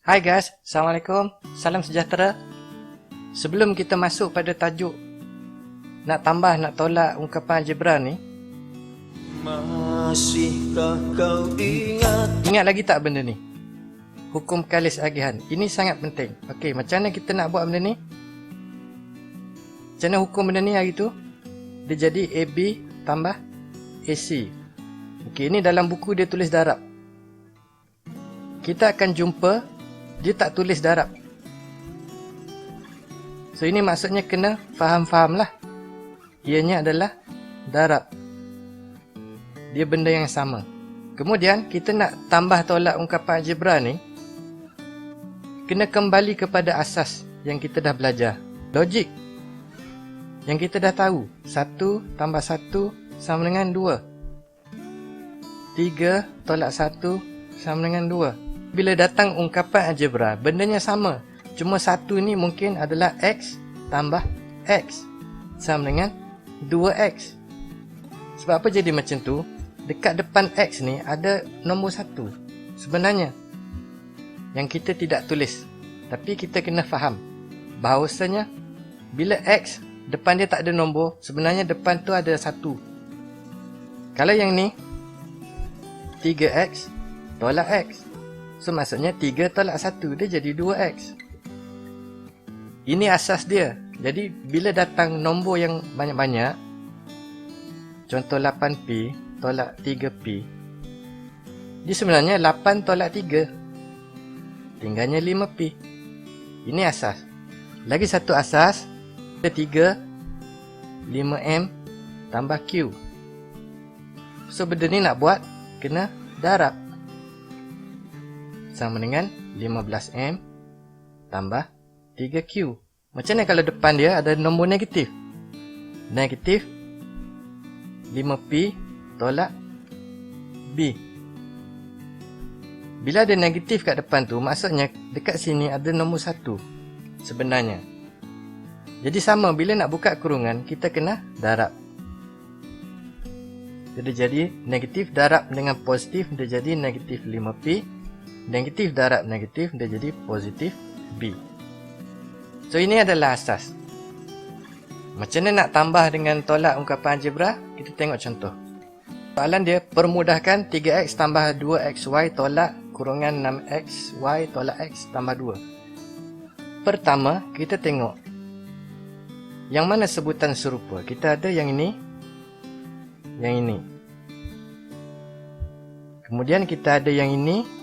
Hai guys, Assalamualaikum, salam sejahtera. Sebelum kita masuk pada tajuk nak tambah nak tolak ungkapan algebra ni, masihkah kau ingat lagi tak benda ni? Hukum kalis agihan. Ini sangat penting. Okey, macam mana kita nak buat benda ni? Macam mana hukum benda ni hari tu? Dia jadi AB tambah AC. Okey, ini dalam buku dia tulis darab. Kita akan jumpa dia tak tulis darab. So ini maksudnya kena faham-faham lah. Ianya adalah darab. Dia benda yang sama. Kemudian kita nak tambah tolak ungkapan algebra ni, kena kembali kepada asas yang kita dah belajar. Logik yang kita dah tahu. 1 tambah 1 sama dengan 2. 3 tolak 1 sama dengan 2. Bila datang ungkapan algebra, bendanya sama. Cuma satu ni mungkin adalah X tambah X sama dengan 2X. Sebab apa jadi macam tu? Dekat depan X ni ada nombor 1 sebenarnya, yang kita tidak tulis. Tapi kita kena faham bahawasanya bila X depan dia tak ada nombor, sebenarnya depan tu ada 1. Kalau yang ni 3X tolak X, so maksudnya 3 tolak 1 dia jadi 2X. Ini asas dia. Jadi bila datang nombor yang banyak-banyak, contoh 8P tolak 3P, dia sebenarnya 8 tolak 3, tinggalnya 5P. Ini asas. Lagi satu asas, 3 5M tambah Q. So benda ni nak buat kena darab, sama dengan 15M tambah 3Q. Macam mana kalau depan dia ada nombor negatif? Negatif 5P tolak B. Bila ada negatif kat depan tu, maksudnya dekat sini ada nombor 1 sebenarnya. Jadi sama, bila nak buka kurungan, kita kena darab. Dia jadi negatif darab dengan positif, dia jadi negatif 5P. Negatif darab negatif, dia jadi positif B. So ini adalah asas. Macam mana nak tambah dengan tolak ungkapan algebra? Kita tengok contoh. Soalan dia, permudahkan 3X tambah 2XY tolak kurungan 6XY tolak X tambah 2. Pertama, kita tengok yang mana sebutan serupa. Kita ada yang ini, yang ini. Kemudian kita ada yang ini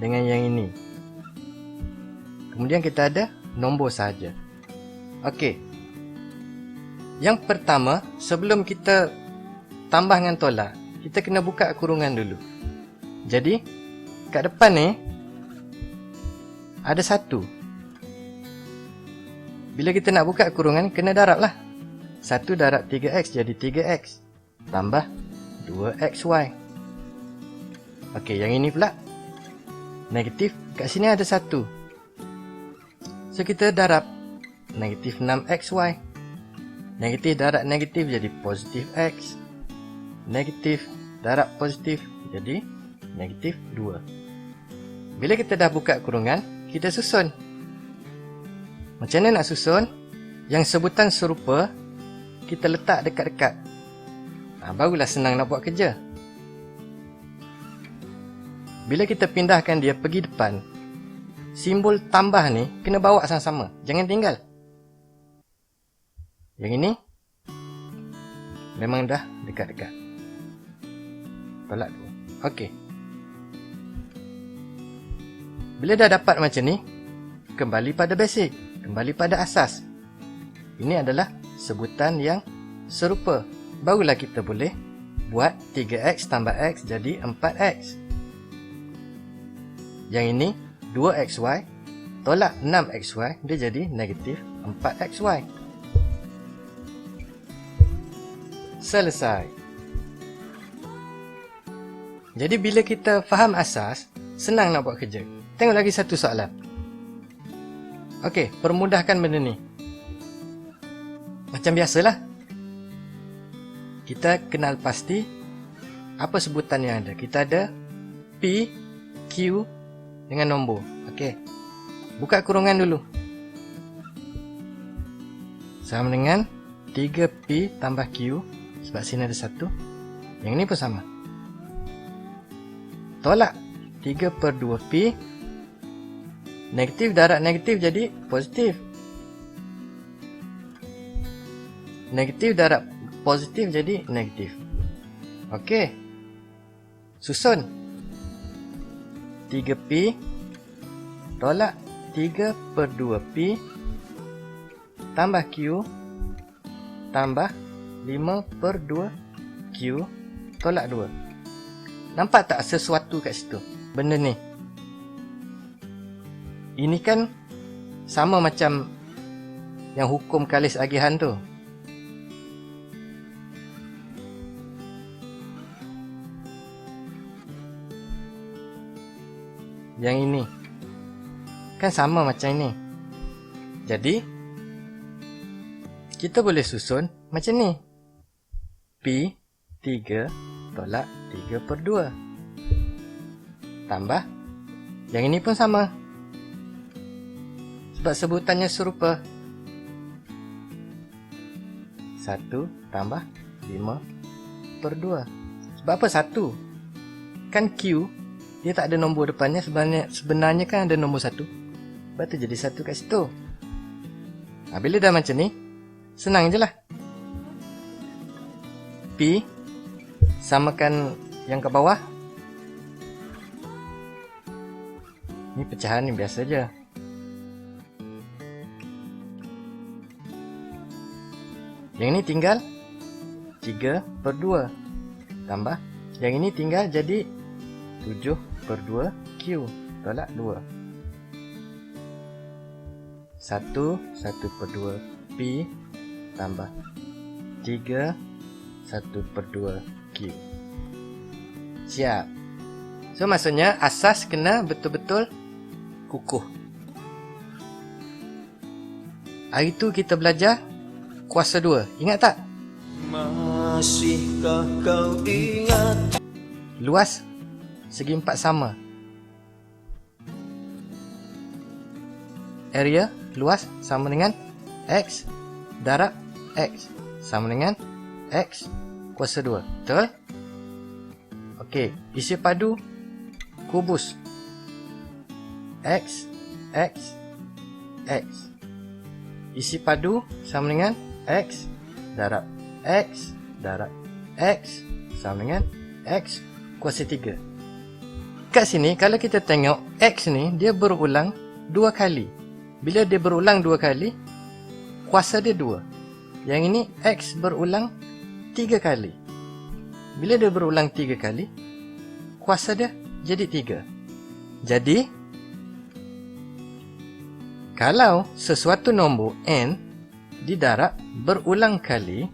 dengan yang ini. Kemudian kita ada nombor saja. Okey. Yang pertama, sebelum kita tambah dengan tolak, kita kena buka kurungan dulu. Jadi, kat depan ni ada 1. Bila kita nak buka kurungan, kena darab lah. 1 darab 3X jadi 3X tambah 2XY. Okey, yang ini pula negatif, kat sini ada 1. So kita darab negatif 6XY. Negatif darab negatif jadi positif X. Negatif darab positif jadi negatif 2. Bila kita dah buka kurungan, kita susun. Macam mana nak susun? Yang sebutan serupa kita letak dekat-dekat. Barulah senang nak buat kerja. Bila kita pindahkan dia pergi depan, simbol tambah ni kena bawa sama-sama. Jangan tinggal. Yang ini memang dah dekat-dekat. Tolak 2. Okey. Bila dah dapat macam ni, kembali pada basic. Kembali pada asas. Ini adalah sebutan yang serupa. Barulah kita boleh buat 3X tambah X jadi 4X. Yang ini 2XY tolak 6XY, dia jadi negatif 4XY. Selesai. Jadi bila kita faham asas, senang nak buat kerja. Tengok lagi satu soalan. Okey, permudahkan benda ni. Macam biasalah, kita kenal pasti apa sebutan yang ada. Kita ada P, Q dengan nombor. Okey. Buka kurungan dulu. Sama dengan 3P tambah Q. Sebab sini ada 1. Yang ini pun sama. Tolak 3/2P. Negatif darab negatif jadi positif. Negatif darab positif jadi negatif. Okey. Susun. 3P tolak 3/2P tambah Q tambah 5/2Q tolak 2. Nampak tak sesuatu kat situ? Benda ni. Ini kan sama macam yang hukum kalis agihan tu. Yang ini kan sama macam ini. Jadi kita boleh susun macam ni. P 3 tolak 3/2 tambah yang ini pun sama. Sebab sebutannya serupa. 1 tambah 5/2. Sebab apa 1? Kan Q dia tak ada nombor depannya. Sebenarnya kan ada nombor 1. Sebab tu jadi 1 kat situ. Bila dah macam ni, senang je lah. P samakan yang kat bawah. Ni pecahan ni biasa je. Yang ini tinggal 3/2 tambah yang ini tinggal jadi 7/2Q tolak 2. 1/2P tambah 3 1/2Q. Siap. So maksudnya asas kena betul-betul kukuh. Hari tu kita belajar kuasa 2. Ingat tak? Masihkah kau ingat? Luas segi 4 sama. Area luas sama dengan X darab X sama dengan X kuasa 2. Betul? Okey, isi padu kubus X X X. Isi padu sama dengan X darab X darab X sama dengan X kuasa 3. Kat sini kalau kita tengok X ni dia berulang 2 kali. Bila dia berulang 2 kali, kuasa dia 2. Yang ini X berulang 3 kali. Bila dia berulang 3 kali, kuasa dia jadi 3. Jadi, kalau sesuatu nombor N didarab berulang kali,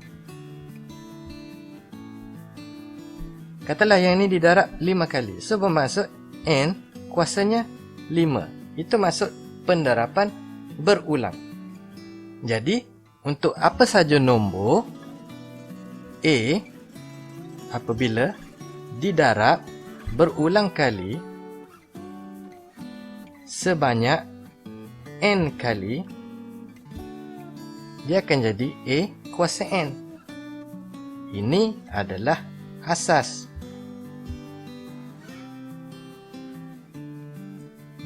katalah yang ini didarab 5 kali. So, bermaksud N kuasanya 5. Itu maksud pendarapan berulang. Jadi, untuk apa saja nombor A apabila didarab berulang kali sebanyak N kali, dia akan jadi A kuasa N. Ini adalah asas.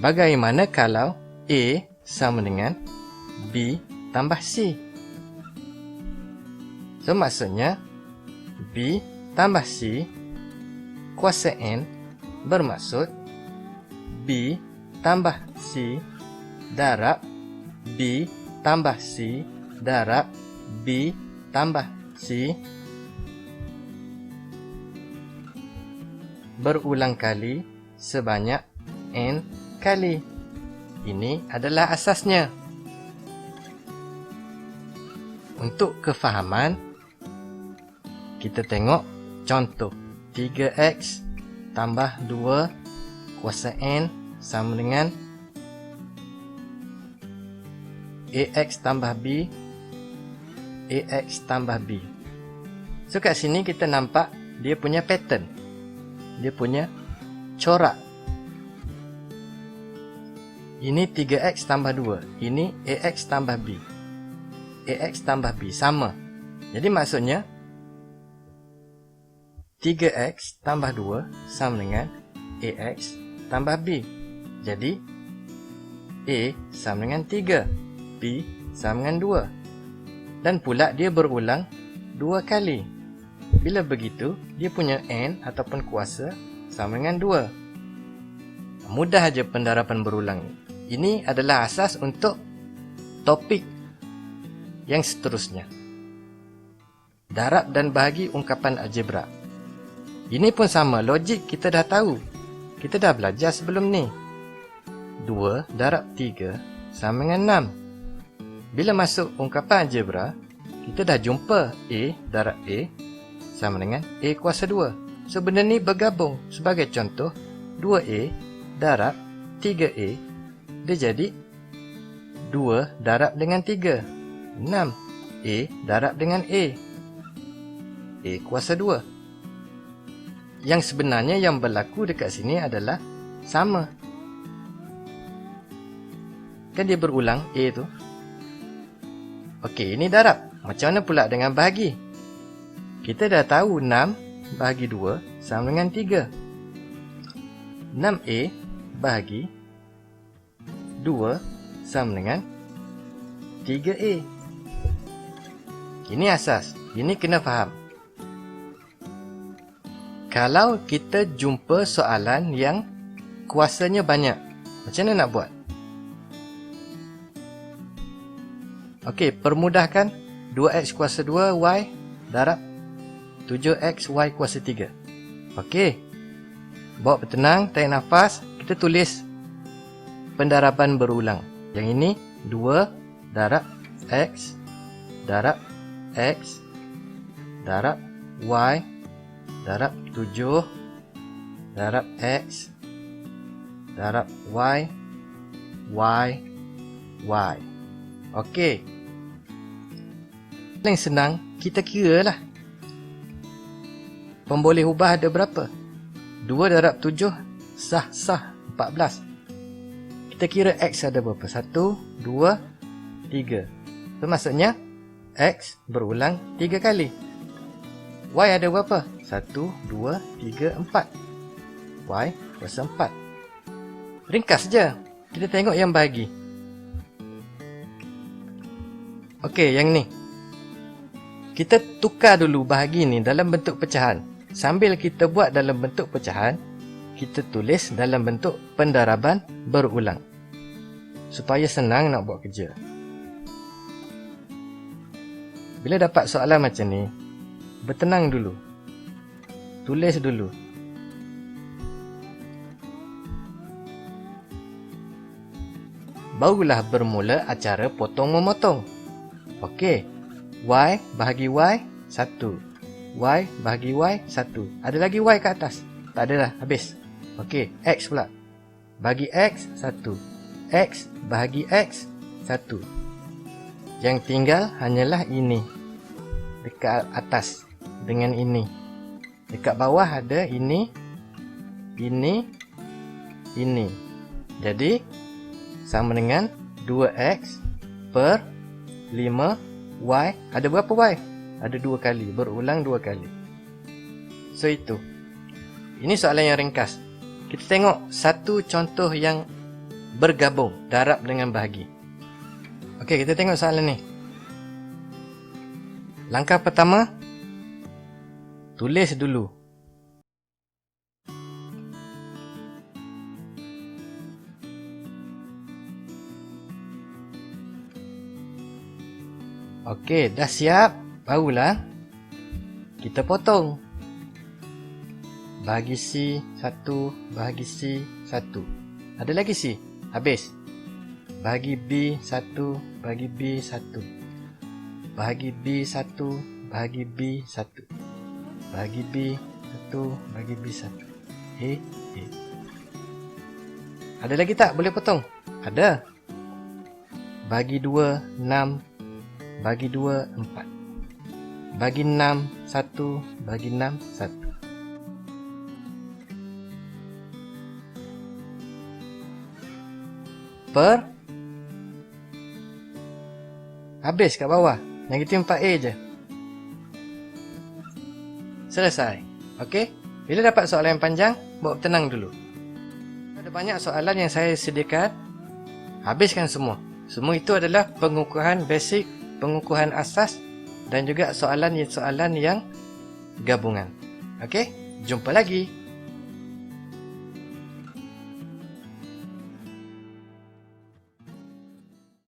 Bagaimana kalau A sama dengan B tambah C? So, maksudnya B tambah C kuasa N bermaksud B tambah C darab B tambah C darab B tambah C berulang kali sebanyak N kali. Ini adalah asasnya. Untuk kefahaman, kita tengok contoh 3X tambah 2 kuasa N sama dengan AX tambah B AX tambah B. So kat sini kita nampak dia punya pattern, dia punya corak. Ini 3x tambah 2. Ini ax tambah b. Ax tambah b sama. Jadi maksudnya 3x tambah 2 sama dengan ax tambah b. Jadi a sama dengan 3, b sama dengan 2. Dan pula dia berulang 2 kali. Bila begitu, dia punya n ataupun kuasa sama dengan 2. Mudah aja pendarapan berulang. Ini adalah asas untuk topik yang seterusnya. Darab dan bahagi ungkapan algebra. Ini pun sama, logik kita dah tahu. Kita dah belajar sebelum ni. 2 darab 3 sama dengan 6. Bila masuk ungkapan algebra, kita dah jumpa A darab A sama dengan A kuasa 2. So benda ni bergabung. Sebagai contoh, 2A darab 3A, dia jadi 2 darab dengan 3, 6. A darab dengan A kuasa 2. Yang sebenarnya yang berlaku dekat sini adalah sama. Kan dia berulang A tu. Okey, ini darab. Macam mana pula dengan bahagi? Kita dah tahu 6 bahagi 2 sama dengan 3. 6A bahagi 2 sama dengan 3A. Ini asas. Ini kena faham. Kalau kita jumpa soalan yang kuasanya banyak, macam mana nak buat? Okey, permudahkan. 2x kuasa 2 y darab 7x y kuasa 3. Okey. Bawa bertenang, tarik nafas. Kita tulis pendaraban berulang. Yang ini 2 darab x darab x darab y darab 7 darab x darab y y. Okey. Paling senang, kita kira lah. Pemboleh ubah ada berapa? 2 darab 7, sah 14. Kita kira x ada berapa? 1, 2, 3. Itu maksudnya, x berulang 3 kali. Y ada berapa? 1, 2, 3, 4. Y kuasa 4. Ringkas je. Kita tengok yang bahagi. Okey, yang ni. Kita tukar dulu bahagi ni dalam bentuk pecahan. Sambil kita buat dalam bentuk pecahan, kita tulis dalam bentuk pendaraban berulang. Supaya senang nak buat kerja. Bila dapat soalan macam ni, bertenang dulu. Tulis dulu. Barulah bermula acara potong-memotong. Okey. Y bahagi Y, 1. Y bahagi Y, 1. Ada lagi Y kat atas? Tak ada dah, habis. Okey, X pula. Bagi X, 1. X bahagi X, 1. Yang tinggal hanyalah ini. Dekat atas dengan ini. Dekat bawah ada ini, ini, ini. Jadi, sama dengan 2X per 5 Y. Ada berapa Y? Ada 2 kali. Berulang 2 kali. So itu. Ini soalan yang ringkas. Kita tengok satu contoh yang bergabung. Darab dengan bahagi. Okey, kita tengok soalan ni. Langkah pertama. Tulis dulu. Okey, dah siap. Barulah kita potong. Bahagi C 1, bahagi C 1. Ada lagi C. Habis. Bahagi B 1, bahagi B 1. Bahagi B 1, bahagi B 1. Bahagi B 1, bahagi B 1. Ada lagi tak boleh potong? Ada. Bagi 2, 6. Bagi 2, 4. Bagi 6, 1. Bagi 6, 1. per. Habis kat bawah. Negatif 4A je. Selesai. Okey? Bila dapat soalan yang panjang, buat tenang dulu. Ada banyak soalan yang saya sediakan. Habiskan semua. Semua itu adalah pengukuhan basic, pengukuhan asas dan juga soalan yang gabungan. Okey? Jumpa lagi.